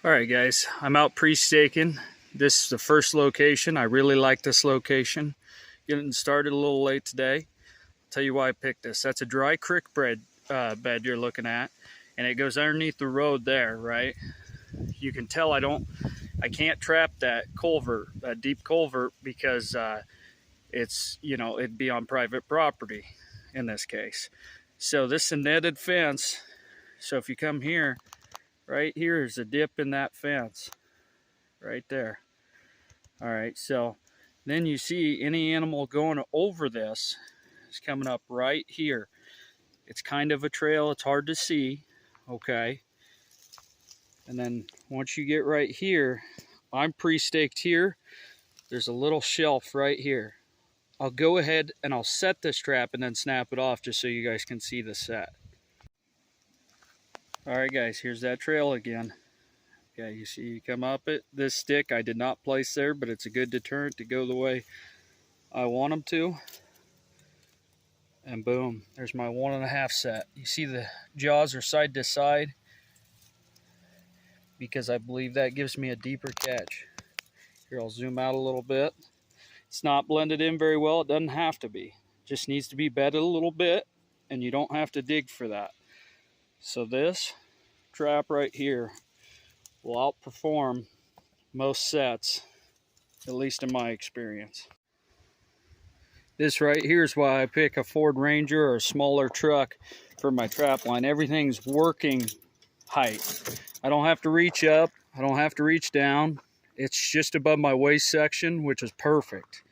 All right, guys, I'm out pre-staking. This is the first location. I really like this location. Getting started a little late today. I'll tell you why I picked this. That's a dry creek bed you're looking at, and it goes underneath the road there, right? You can tell I can't trap that culvert, that deep culvert, because it'd be on private property in this case. So this is a netted fence. So if you come here, right here is a dip in that fence right there. All right, so then you see any animal going over this is coming up right here. It's kind of a trail, it's hard to see, okay? And then once you get right here, I'm pre-staked here. There's a little shelf right here. I'll go ahead and I'll set this trap and then snap it off just so you guys can see the set. All right, guys, here's that trail again. Okay, you see you come up it. This stick I did not place there, but it's a good deterrent to go the way I want them to. And boom, there's my 1.5 set. You see the jaws are side to side because I believe that gives me a deeper catch. Here, I'll zoom out a little bit. It's not blended in very well. It doesn't have to be. It just needs to be bedded a little bit, and you don't have to dig for that. So this trap right here will outperform most sets, at least in my experience. This right here is why I pick a Ford Ranger or a smaller truck for my trap line. Everything's working height. I don't have to reach up. I don't have to reach down. It's just above my waist section, which is perfect.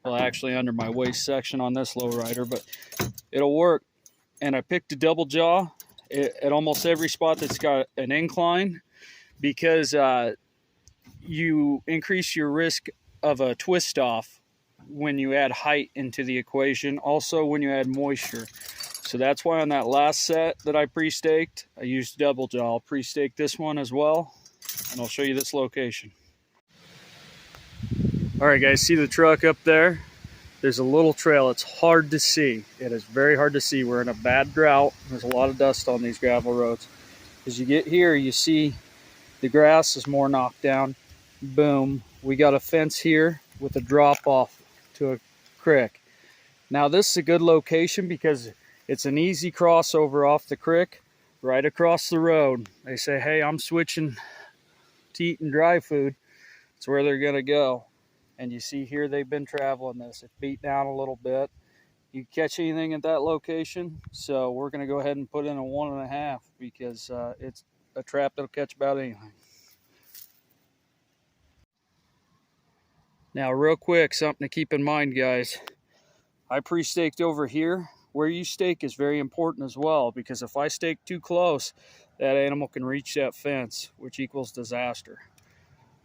Well, actually under my waist section on this lowrider, but it'll work. And I picked a double jaw at almost every spot that's got an incline because you increase your risk of a twist off when you add height into the equation, also when you add moisture. So that's why on that last set that I pre-staked, I used double jaw. I'll pre-stake this one as well, and I'll show you this location. All right, guys, see the truck up there? There's a little trail. It's hard to see. It is very hard to see. We're in a bad drought. There's a lot of dust on these gravel roads. As you get here, you see the grass is more knocked down. Boom. We got a fence here with a drop off to a creek. Now this is a good location because it's an easy crossover off the creek right across the road. They say, hey, I'm switching to eating dry food. It's where they're gonna go. And you see here they've been traveling this. It's beat down a little bit. You catch anything at that location? So we're gonna go ahead and put in a 1.5 because it's a trap that'll catch about anything. Now, real quick, something to keep in mind, guys. I pre-staked over here. Where you stake is very important as well, because if I stake too close, that animal can reach that fence, which equals disaster.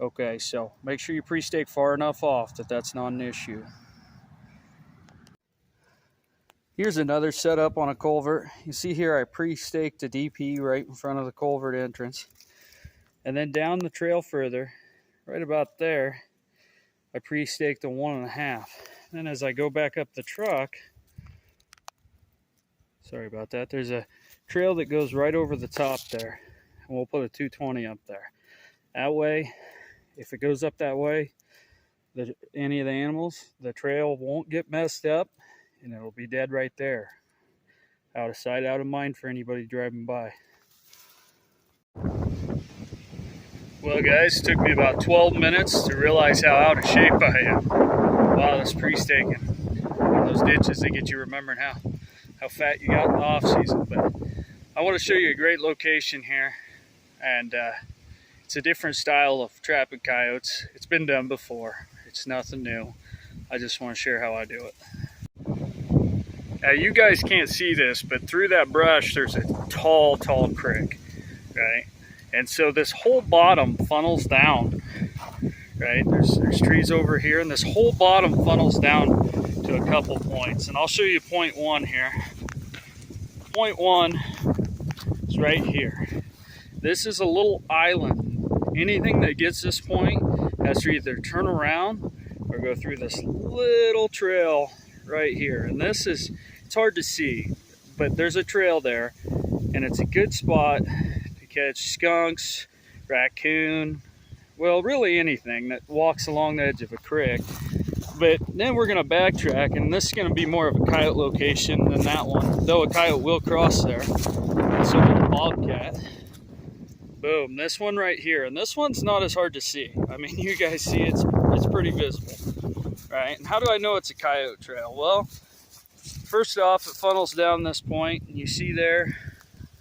Okay, so make sure you pre-stake far enough off that that's not an issue. Here's another setup on a culvert. You see here I pre-staked a DP right in front of the culvert entrance. And then down the trail further, right about there, I pre-staked a 1.5. Then as I go back up the truck, sorry about that, there's a trail that goes right over the top there. And we'll put a 220 up there. That way, if it goes up that way, any of the animals, the trail won't get messed up and it'll be dead right there. Out of sight, out of mind for anybody driving by. Well, guys, it took me about 12 minutes to realize how out of shape I am. Wow, that's pre-staking. Those ditches, they get you remembering how fat you got in the off season. But I want to show you a great location here, and it's a different style of trapping coyotes. It's been done before. It's nothing new. I just want to share how I do it. Now, you guys can't see this, but through that brush, there's a tall creek, right? And so this whole bottom funnels down, right? There's trees over here, and this whole bottom funnels down to a couple points. And I'll show you point one here. Point one is right here. This is a little island. Anything that gets this point has to either turn around or go through this little trail right here. And it's hard to see, but there's a trail there, and it's a good spot catch skunks, raccoon, well, really anything that walks along the edge of a creek. But then we're going to backtrack, and this is going to be more of a coyote location than that one, though a coyote will cross there. So the bobcat. Boom, this one right here, and this one's not as hard to see. I mean, you guys see it's pretty visible, right? And how do I know it's a coyote trail? Well, first off, it funnels down this point, and you see there,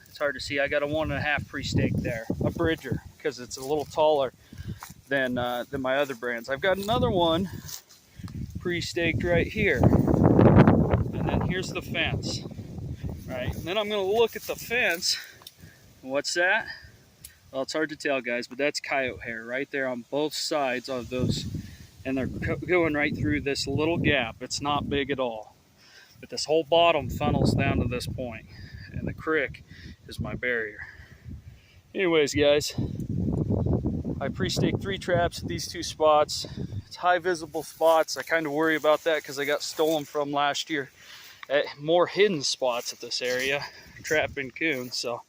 it's hard to see, I got a 1.5 pre-stake there, a bridger, because it's a little taller than my other brands. I've got another one pre-staked right here, and then here's the fence, right? And then I'm going to look at the fence. What's that? Well, it's hard to tell, guys, but that's coyote hair right there on both sides of those, and they're going right through this little gap. It's not big at all, but this whole bottom funnels down to this point, and the creek is my barrier. Anyways, guys, I pre-staked 3 traps at these 2 spots. It's high visible spots. I kind of worry about that because I got stolen from last year at more hidden spots at this area, trapping coons. So,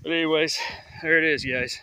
but anyways, there it is, guys.